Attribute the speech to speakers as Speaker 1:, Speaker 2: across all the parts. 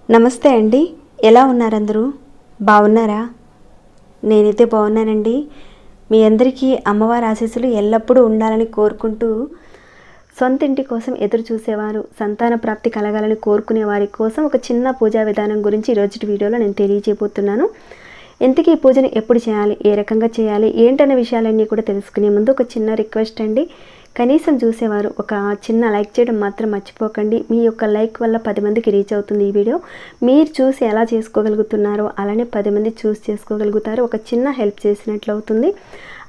Speaker 1: నమస్తే అండి, ఎలా ఉన్నారు అందరూ? బాగున్నారా? నేనైతే బాగున్నానండి. మీ అందరికీ అమ్మవారి ఆశీస్సులు ఎల్లప్పుడూ ఉండాలని కోరుకుంటూ, సొంత ఇంటి కోసం ఎదురు చూసేవారు, సంతాన ప్రాప్తి కలగాలని కోరుకునే వారి కోసం ఒక చిన్న పూజా విధానం గురించి ఈరోజు వీడియోలో నేను తెలియజేయబోతున్నాను. ఇంతకీ ఈ పూజను ఎప్పుడు చేయాలి, ఏ రకంగా చేయాలి, ఏంటనే విషయాలన్నీ కూడా తెలుసుకునే ముందు ఒక చిన్న రిక్వెస్ట్ అండి. కనీసం చూసేవారు ఒక చిన్న లైక్ చేయడం మాత్రం మర్చిపోకండి. మీ యొక్క లైక్ వల్ల 10 మందికి రీచ్ అవుతుంది ఈ వీడియో. మీరు చూసి ఎలా చేసుకోగలుగుతున్నారో అలానే 10 మంది చూసి చేసుకోగలుగుతారు. ఒక చిన్న హెల్ప్ చేసినట్లు అవుతుంది.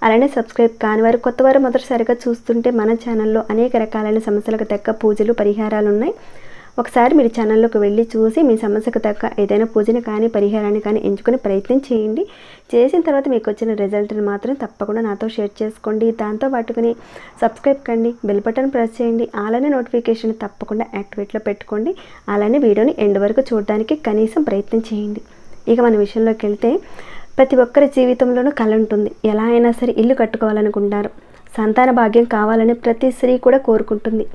Speaker 1: అలానే సబ్స్క్రైబ్ కాని వారు, కొత్త వారు మొదటిసారిగా చూస్తుంటే మన ఛానల్లో అనేక రకాలైన సమస్యలకు తగ్గ పూజలు, పరిహారాలు ఉన్నాయి. ఒకసారి మీరు ఛానల్లోకి వెళ్ళి చూసి మీ సమస్యకు తగ్గ ఏదైనా పూజను కానీ పరిహారాన్ని కానీ ఎంచుకుని ప్రయత్నం చేయండి. చేసిన తర్వాత మీకు వచ్చిన రిజల్ట్ని మాత్రం తప్పకుండా నాతో షేర్ చేసుకోండి. దాంతో పాటుకుని సబ్స్క్రైబ్ కండి, బెల్ బటన్ ప్రెస్ చేయండి, అలానే నోటిఫికేషన్ తప్పకుండా యాక్టివేట్లో పెట్టుకోండి. అలానే వీడియోని ఎండ్ వరకు చూడడానికి కనీసం ప్రయత్నం చేయండి. ఇక మన విషయంలోకి వెళ్తే, ప్రతి ఒక్కరి జీవితంలోనూ కళ ఉంటుంది. ఎలా అయినా సరే ఇల్లు కట్టుకోవాలనుకుంటారు. సంతాన భాగ్యం కావాలని ప్రతి స్త్రీ కూడా కోరుకుంటుంది.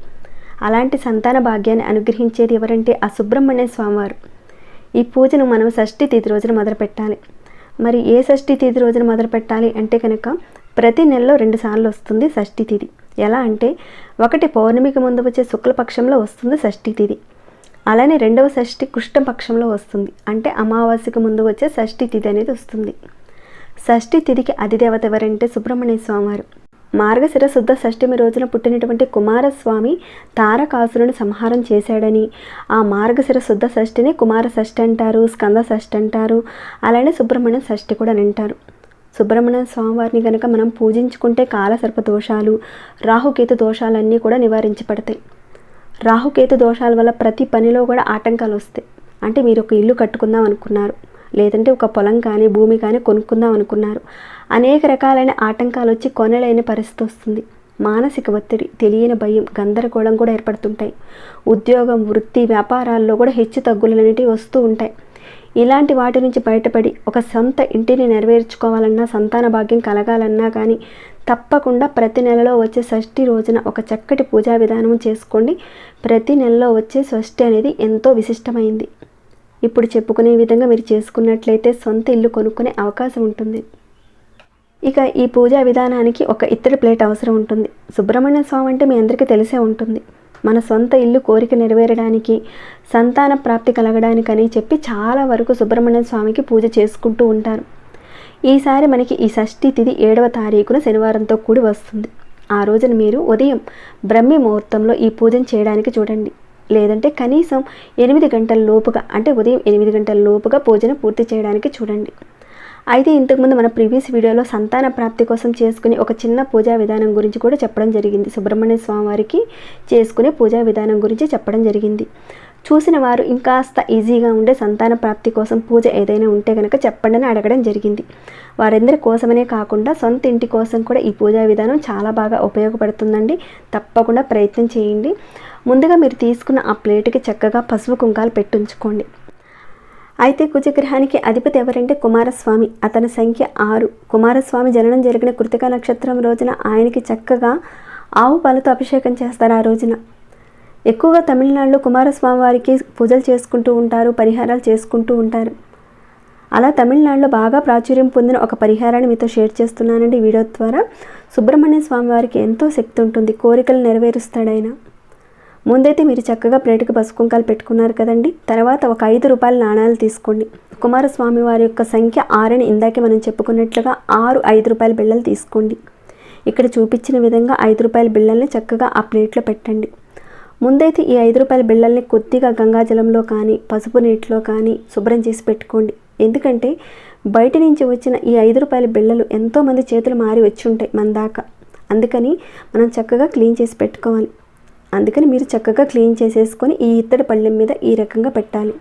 Speaker 1: అలాంటి సంతాన భాగ్యాన్ని అనుగ్రహించేది ఎవరంటే ఆ సుబ్రహ్మణ్య స్వామివారు. ఈ పూజను మనం షష్ఠి తిథి రోజున మొదలు పెట్టాలి. మరి ఏ షష్ఠి తిథి రోజున మొదలు పెట్టాలి అంటే కనుక, ప్రతి నెలలో 2 సార్లు వస్తుంది షష్ఠి తిథి. ఎలా అంటే, ఒకటి పౌర్ణమికి ముందు వచ్చే శుక్లపక్షంలో వస్తుంది షష్ఠి తిథి. అలానే రెండవ షష్ఠి కృష్ణపక్షంలో వస్తుంది, అంటే అమావాస్యకు ముందు వచ్చే షష్ఠి తిథి అనేది వస్తుంది. షష్ఠి తిథికి అధిదేవత ఎవరంటే సుబ్రహ్మణ్య స్వామివారు. మార్గశిర శుద్ధ షష్ఠమి రోజున పుట్టినటువంటి కుమారస్వామి తారకాసురుని సంహారం చేశాడని, ఆ మార్గశిర శుద్ధ షష్ఠిని కుమార షష్ఠి అంటారు, స్కంద షష్ఠి అంటారు, అలానే సుబ్రహ్మణ్య షష్ఠి కూడా అంటారు. సుబ్రహ్మణ్య స్వామివారిని కనుక మనం పూజించుకుంటే కాలసర్ప దోషాలు, రాహుకేతు దోషాలన్నీ కూడా నివారించబడతాయి. రాహుకేతు దోషాల వల్ల ప్రతి పనిలో కూడా ఆటంకాలు వస్తాయి. అంటే మీరు ఒక ఇల్లు కట్టుకుందాం అనుకున్నారు, లేదంటే ఒక పొలం కానీ భూమి కానీ కొనుక్కుందాం అనుకున్నారు, అనేక రకాలైన ఆటంకాలు వచ్చి కొనలేని పరిస్థితి వస్తుంది. మానసిక ఒత్తిడి, తెలియని భయం, గందరగోళం కూడా ఏర్పడుతుంటాయి. ఉద్యోగం, వృత్తి, వ్యాపారాల్లో కూడా హెచ్చు తగ్గులు అనేటివి వస్తూ ఉంటాయి. ఇలాంటి వాటి నుంచి బయటపడి ఒక సొంత ఇంటిని నెరవేర్చుకోవాలన్నా, సంతాన భాగ్యం కలగాలన్నా కానీ తప్పకుండా ప్రతి నెలలో వచ్చే షష్ఠి రోజున ఒక చక్కటి పూజా విధానం చేసుకోండి. ప్రతి నెలలో వచ్చే షష్ఠి అనేది ఎంతో విశిష్టమైంది. ఇప్పుడు చెప్పుకునే విధంగా మీరు చేసుకున్నట్లయితే సొంత ఇల్లు కొనుక్కునే అవకాశం ఉంటుంది. ఇక ఈ పూజా విధానానికి ఒక ఇత్తడి ప్లేట్ అవసరం ఉంటుంది. సుబ్రహ్మణ్య స్వామి అంటే మీ అందరికీ తెలిసే ఉంటుంది. మన సొంత ఇల్లు కోరిక నెరవేరడానికి, సంతాన ప్రాప్తి కలగడానికని చెప్పి చాలా వరకు సుబ్రహ్మణ్య స్వామికి పూజ చేసుకుంటూ ఉంటారు. ఈసారి మనకి ఈ షష్ఠి తిథి 7వ తారీఖున శనివారంతో కూడి వస్తుంది. ఆ రోజున మీరు ఉదయం బ్రహ్మి ముహూర్తంలో ఈ పూజను చేయడానికి చూడండి. లేదంటే కనీసం 8 గంటల లోపుగా, అంటే ఉదయం 8 గంటల లోపుగా పూజను పూర్తి చేయడానికి చూడండి. అయితే ఇంతకుముందు మన ప్రీవియస్ వీడియోలో సంతాన ప్రాప్తి కోసం చేసుకునే ఒక చిన్న పూజా విధానం గురించి కూడా చెప్పడం జరిగింది. సుబ్రహ్మణ్య స్వామి వారికి చేసుకునే పూజా విధానం గురించి చెప్పడం జరిగింది. చూసిన వారు ఇంకాస్త ఈజీగా ఉండే సంతాన ప్రాప్తి కోసం పూజ ఏదైనా ఉంటే కనుక చెప్పండి అని అడగడం జరిగింది. వారందరి కోసమనే కాకుండా సొంత ఇంటి కోసం కూడా ఈ పూజా విధానం చాలా బాగా ఉపయోగపడుతుందండి. తప్పకుండా ప్రయత్నం చేయండి. ముందుగా మీరు తీసుకున్న ఆ ప్లేట్కి చక్కగా పసుపు కుంకాలు పెట్టుంచుకోండి. అయితే కుజగ్రహానికి అధిపతి ఎవరంటే కుమారస్వామి. అతని సంఖ్య 6. కుమారస్వామి జననం జరిగిన కృతికా నక్షత్రం రోజున ఆయనకి చక్కగా ఆవు పాలతో అభిషేకం చేస్తారు. ఆ రోజున ఎక్కువగా తమిళనాడులో కుమారస్వామి వారికి పూజలు చేసుకుంటూ ఉంటారు, పరిహారాలు చేసుకుంటూ ఉంటారు. అలా తమిళనాడులో బాగా ప్రాచుర్యం పొందిన ఒక పరిహారాన్ని మీతో షేర్ చేస్తున్నానండి వీడియో ద్వారా. సుబ్రహ్మణ్య స్వామి వారికి ఎంతో శక్తి ఉంటుంది, కోరికలు నెరవేరుస్తాడు ఆయన. ముందైతే మీరు చక్కగా ప్లేట్కి పసుపు కుంకాలు పెట్టుకున్నారు కదండి. తర్వాత ఒక 5 రూపాయల నాణాలు తీసుకోండి. కుమారస్వామి వారి యొక్క సంఖ్య 6 అని ఇందాకే మనం చెప్పుకున్నట్లుగా 6 5 రూపాయల బిళ్ళలు తీసుకోండి. ఇక్కడ చూపించిన విధంగా 5 రూపాయల బిళ్ళల్ని చక్కగా ఆ ప్లేట్లో పెట్టండి. ముందైతే ఈ 5 రూపాయల బిళ్ళల్ని కొద్దిగా గంగాజలంలో కానీ పసుపు నీటిలో కానీ శుభ్రం చేసి పెట్టుకోండి. ఎందుకంటే బయట నుంచి వచ్చిన ఈ 5 రూపాయల బిళ్ళలు ఎంతోమంది చేతులు మారి వచ్చి ఉంటాయి మన దాకా. అందుకని మనం చక్కగా క్లీన్ చేసి పెట్టుకోవాలి. అందుకని మీరు చక్కగా క్లీన్ చేసేసుకొని ఈ ఇత్తడి పళ్ళెం మీద ఈ రకంగా పెట్టాలి.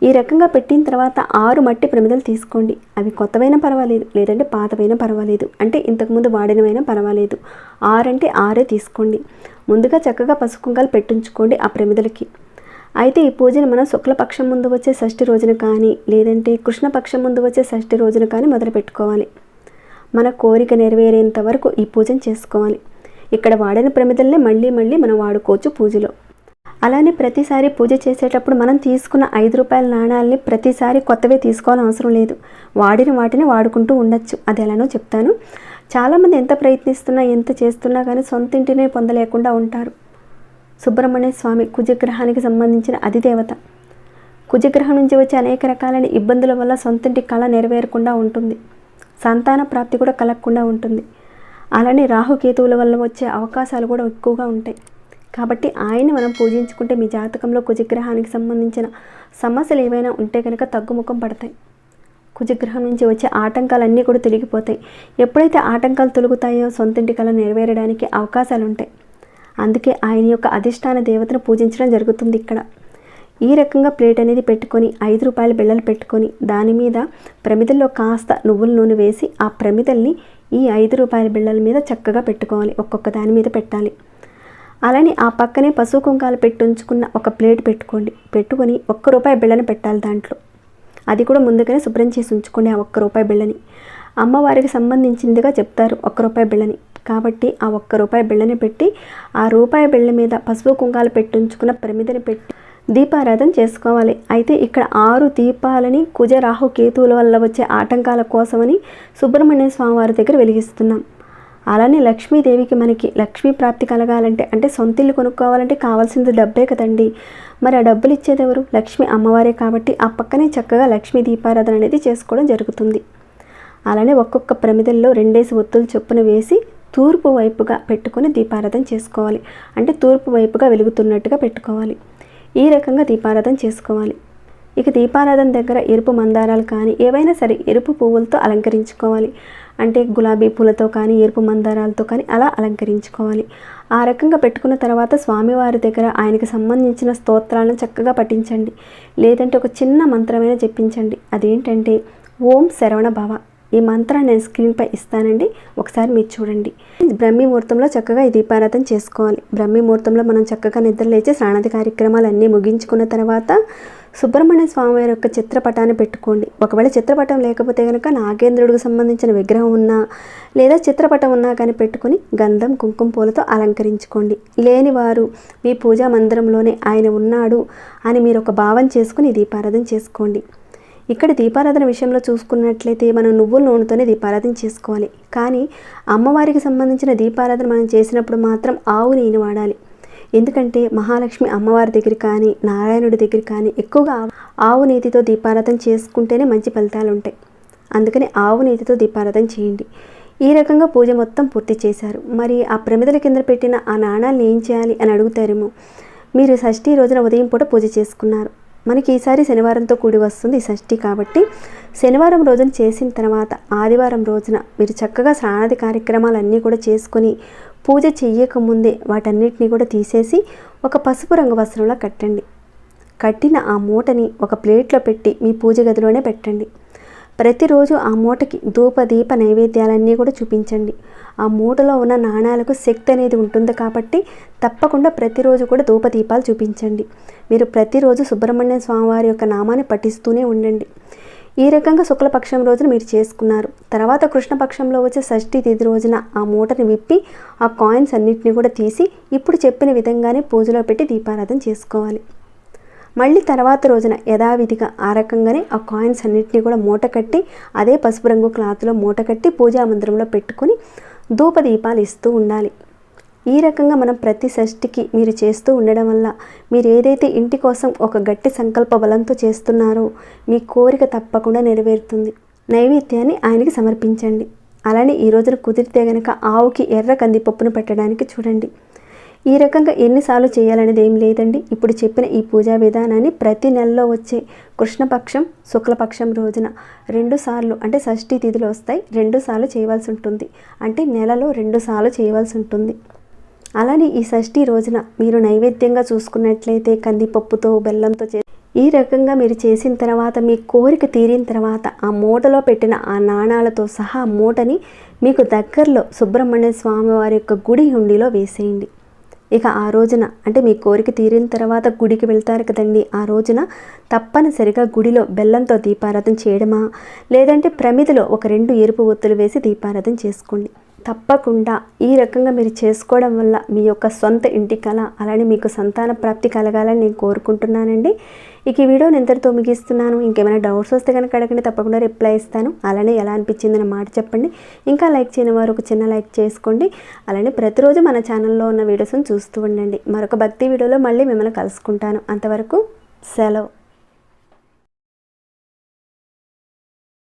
Speaker 1: ఈ రకంగా పెట్టిన తర్వాత 6 మట్టి ప్రమిదలు తీసుకోండి. అవి కొత్తవైనా పర్వాలేదు, లేదంటే పాతవైనా పర్వాలేదు, అంటే ఇంతకుముందు వాడినవైనా పర్వాలేదు. 6 అంటే 6 తీసుకోండి. ముందుగా చక్కగా పసుపు కుంకాలు పెట్టించుకోండి ఆ ప్రమిదలకి. అయితే ఈ పూజను మనం శుక్లపక్షం ముందు వచ్చే షష్ఠి రోజున కానీ, లేదంటే కృష్ణపక్షం ముందు వచ్చే షష్ఠి రోజున కానీ మొదలు పెట్టుకోవాలి. మన కోరిక నెరవేరేంత వరకు ఈ పూజను చేసుకోవాలి. ఇక్కడ వాడిన ప్రమిదల్నే మళ్ళీ మళ్ళీ మనం వాడుకోవచ్చు పూజలో. అలానే ప్రతిసారి పూజ చేసేటప్పుడు మనం తీసుకున్న 5 రూపాయల నాణాలని ప్రతిసారి కొత్తవే తీసుకోవాలని అవసరం లేదు. వాడిన వాటిని వాడుకుంటూ ఉండొచ్చు. అది ఎలానో చెప్తాను. చాలామంది ఎంత ప్రయత్నిస్తున్నా ఎంత చేస్తున్నా కానీ సొంత ఇంటినే పొందలేకుండా ఉంటారు. సుబ్రహ్మణ్య స్వామి కుజగ్రహానికి సంబంధించిన అధిదేవత. కుజగ్రహం నుంచి వచ్చే అనేక రకాలైన ఇబ్బందుల వల్ల సొంతింటి కళ నెరవేరకుండా ఉంటుంది. సంతాన ప్రాప్తి కూడా కలగకుండా ఉంటుంది. అలానే రాహుకేతువుల వల్ల వచ్చే అవకాశాలు కూడా ఎక్కువగా ఉంటాయి. కాబట్టి ఆయన్ని మనం పూజించుకుంటే మీ జాతకంలో కుజగ్రహానికి సంబంధించిన సమస్యలు ఏవైనా ఉంటే కనుక తగ్గుముఖం పడతాయి. కుజగ్రహం నుంచి వచ్చే ఆటంకాలన్నీ కూడా తొలగిపోతాయి. ఎప్పుడైతే ఆటంకాలు తొలగుతాయో సొంతింటి కళ నెరవేరడానికి అవకాశాలు ఉంటాయి. అందుకే ఆయన యొక్క అధిష్టాన దేవతను పూజించడం జరుగుతుంది. ఇక్కడ ఈ రకంగా ప్లేట్ అనేది పెట్టుకొని 5 రూపాయల బిళ్ళలు పెట్టుకొని దాని మీద ప్రమిదల్లో కాస్త నువ్వుల నూనె వేసి ఆ ప్రమిదల్ని ఈ 5 రూపాయల బిళ్ళల మీద చక్కగా పెట్టుకోవాలి. ఒక్కొక్క దాని మీద పెట్టాలి. అలానే ఆ పక్కనే పసుపు కుంకాలు పెట్టి ఉంచుకున్న ఒక ప్లేట్ పెట్టుకొని 1 రూపాయి బిళ్ళని పెట్టాలి దాంట్లో. అది కూడా ముందుగానే శుభ్రం చేసి ఉంచుకోండి. ఆ 1 రూపాయి బిళ్ళని అమ్మవారికి సంబంధించిందిగా చెప్తారు 1 రూపాయి బిళ్ళని. కాబట్టి ఆ 1 రూపాయి బిళ్ళని పెట్టి ఆ రూపాయి బిళ్ళ మీద పసుపు కుంకాలు పెట్టి ఉంచుకున్న ప్రమిదని పెట్టి దీపారాధన చేసుకోవాలి. అయితే ఇక్కడ 6 దీపాలని కుజ రాహు కేతువుల వల్ల వచ్చే ఆటంకాల కోసమని సుబ్రహ్మణ్య స్వామి వారి దగ్గర వెలిగిస్తున్నాం. అలానే లక్ష్మీదేవికి మనకి లక్ష్మీ ప్రాప్తి కలగాలంటే అంటే సొంతిల్లు కొనుక్కోవాలంటే కావాల్సింది డబ్బే కదండి. మరి ఆ డబ్బులు ఇచ్చేది ఎవరు? లక్ష్మీ అమ్మవారే. కాబట్టి ఆ పక్కనే చక్కగా లక్ష్మీ దీపారాధన అనేది చేసుకోవడం జరుగుతుంది. అలానే ఒక్కొక్క ప్రమిదల్లో 2 ఒత్తులు చొప్పున వేసి తూర్పు వైపుగా పెట్టుకొని దీపారాధన చేసుకోవాలి. అంటే తూర్పు వైపుగా వెలుగుతున్నట్టుగా పెట్టుకోవాలి. ఈ రకంగా దీపారాధన చేసుకోవాలి. ఇక దీపారాధన దగ్గర ఎరుపు మందారాలు కానీ ఏవైనా సరే ఎరుపు పువ్వులతో అలంకరించుకోవాలి. అంటే గులాబీ పూలతో కానీ ఎరుపు మందారాలతో కానీ అలా అలంకరించుకోవాలి. ఆ రకంగా పెట్టుకున్న తర్వాత స్వామివారి దగ్గర ఆయనకి సంబంధించిన స్తోత్రాలను చక్కగా పఠించండి. లేదంటే ఒక చిన్న మంత్రమైనా జపించండి. అదేంటంటే ఓం శరవణ భవ. ఈ మంత్రాన్ని నేను స్క్రీన్పై ఇస్తానండి, ఒకసారి మీరు చూడండి. బ్రహ్మీ ముహూర్తంలో చక్కగా ఈ దీపారాధన చేసుకోవాలి. బ్రహ్మీ ముహూర్తంలో మనం చక్కగా నిద్ర లేచి స్నానాది కార్యక్రమాలు అన్నీ ముగించుకున్న తర్వాత సుబ్రహ్మణ్య స్వామి యొక్క చిత్రపటాన్ని పెట్టుకోండి. ఒకవేళ చిత్రపటం లేకపోతే కనుక నాగేంద్రుడికి సంబంధించిన విగ్రహం ఉన్నా లేదా చిత్రపటం ఉన్నా కానీ పెట్టుకొని గంధం కుంకుమ పూలతో అలంకరించుకోండి. లేని వారు మీ పూజా మందిరంలోనే ఆయన ఉన్నాడు అని మీరు ఒక భావం చేసుకుని దీపారాధన చేసుకోండి. ఇక్కడ దీపారాధన విషయంలో చూసుకున్నట్లయితే మనం నువ్వుల నూనెతోనే దీపారాధన చేసుకోవాలి. కానీ అమ్మవారికి సంబంధించిన దీపారాధన మనం చేసినప్పుడు మాత్రం ఆవు నెయ్యిని వాడాలి. ఎందుకంటే మహాలక్ష్మి అమ్మవారి దగ్గర కానీ నారాయణుడి దగ్గర కానీ ఎక్కువగా ఆవు నెయ్యితో దీపారాధన చేసుకుంటేనే మంచి ఫలితాలు ఉంటాయి. అందుకని ఆవు నెయ్యితో దీపారాధన చేయండి. ఈ రకంగా పూజ మొత్తం పూర్తి చేశారు. మరి ఆ ప్రమిదల కింద పెట్టిన ఆ నాణాలను ఏం చేయాలి అని అడుగుతారేమో. మీరు షష్ఠి రోజున ఉదయం పూట పూజ చేసుకున్నారు. మనకి ఈసారి శనివారంతో కూడి వస్తుంది ఈ షష్ఠి. కాబట్టి శనివారం రోజున చేసిన తర్వాత ఆదివారం రోజున మీరు చక్కగా స్నానాది కార్యక్రమాలన్నీ కూడా చేసుకొని పూజ చెయ్యకముందే వాటన్నిటిని కూడా తీసేసి ఒక పసుపు రంగు వస్త్రంలో కట్టండి. కట్టిన ఆ మూటని ఒక ప్లేట్లో పెట్టి మీ పూజ గదిలోనే పెట్టండి. ప్రతిరోజు ఆ మూటకి ధూప దీప నైవేద్యాలన్నీ కూడా చూపించండి. ఆ మూటలో ఉన్న నాణాలకు శక్తి అనేది ఉంటుంది కాబట్టి తప్పకుండా ప్రతిరోజు కూడా ధూప దీపాలు చూపించండి. మీరు ప్రతిరోజు సుబ్రహ్మణ్య స్వామివారి యొక్క నామాన్ని పఠిస్తూనే ఉండండి. ఈ రకంగా శుక్లపక్షం రోజున మీరు చేసుకున్నారు. తర్వాత కృష్ణపక్షంలో వచ్చే షష్ఠి తిథి రోజున ఆ మూటని విప్పి ఆ కాయిన్స్ అన్నిటిని కూడా తీసి ఇప్పుడు చెప్పిన విధంగానే పూజలో పెట్టి దీపారాధన చేసుకోవాలి. మళ్ళీ తర్వాత రోజున యథావిధిగా ఆ రకంగానే ఆ కాయిన్స్ అన్నింటినీ కూడా మూట కట్టి అదే పసుపు రంగు క్లాత్లో మూట కట్టి పూజా మందిరంలో పెట్టుకొని ధూప దీపాలు ఇస్తూ ఉండాలి. ఈ రకంగా మనం ప్రతి షష్ఠికి మీరు చేస్తూ ఉండడం వల్ల మీరు ఏదైతే ఇంటి కోసం ఒక గట్టి సంకల్ప బలంతో చేస్తున్నారో మీ కోరిక తప్పకుండా నెరవేరుతుంది. నైవేద్యాన్ని ఆయనకి సమర్పించండి. అలానే ఈ రోజున కుదిరితే కనుక ఆవుకి ఎర్ర కందిపప్పును పెట్టడానికి చూడండి. ఈ రకంగా ఎన్నిసార్లు చేయాలనేది ఏం లేదండి. ఇప్పుడు చెప్పిన ఈ పూజా విధానాన్ని ప్రతి నెలలో వచ్చే కృష్ణపక్షం శుక్లపక్షం రోజున 2 సార్లు అంటే షష్ఠి తిథులు వస్తాయి 2 సార్లు చేయవలసి ఉంటుంది. అంటే నెలలో 2 సార్లు చేయవలసి ఉంటుంది. అలానే ఈ షష్ఠి రోజున మీరు నైవేద్యంగా చూసుకున్నట్లయితే కందిపప్పుతో బెల్లంతో ఈ రకంగా మీరు చేసిన తర్వాత మీ కోరిక తీరిన తర్వాత ఆ మూటలో పెట్టిన ఆ నాణాలతో సహా మూటని మీకు దగ్గరలో సుబ్రహ్మణ్య స్వామి వారి యొక్క గుడి హుండీలో వేసేయండి. ఇక ఆ రోజున అంటే మీ కోరిక తీరిన తర్వాత గుడికి వెళ్తారు కదండి, ఆ రోజున తప్పనిసరిగా గుడిలో బెల్లంతో దీపారాధన చేయడమా, లేదంటే ప్రమిదిలో ఒక 2 ఎరుపు ఒత్తులు వేసి దీపారాధన చేసుకోండి. తప్పకుండా ఈ రకంగా మీరు చేసుకోవడం వల్ల మీ యొక్క సొంత ఇంటి కల, అలానే మీకు సంతాన ప్రాప్తి కలగాలని నేను కోరుకుంటున్నానండి. ఇక ఈ వీడియోని ఎంతటితో ముగిస్తున్నాను. ఇంకేమైనా డౌట్స్ వస్తే కనుక అడగండి, తప్పకుండా రిప్లై ఇస్తాను. అలానే ఎలా అనిపించిందని మాట చెప్పండి. ఇంకా లైక్ చేయని వారు ఒక చిన్న లైక్ చేసుకోండి. అలానే ప్రతిరోజు మన ఛానల్లో ఉన్న వీడియోస్ని చూస్తూ ఉండండి. మరొక భక్తి వీడియోలో మళ్ళీ మిమ్మల్ని కలుసుకుంటాను. అంతవరకు సెలవు.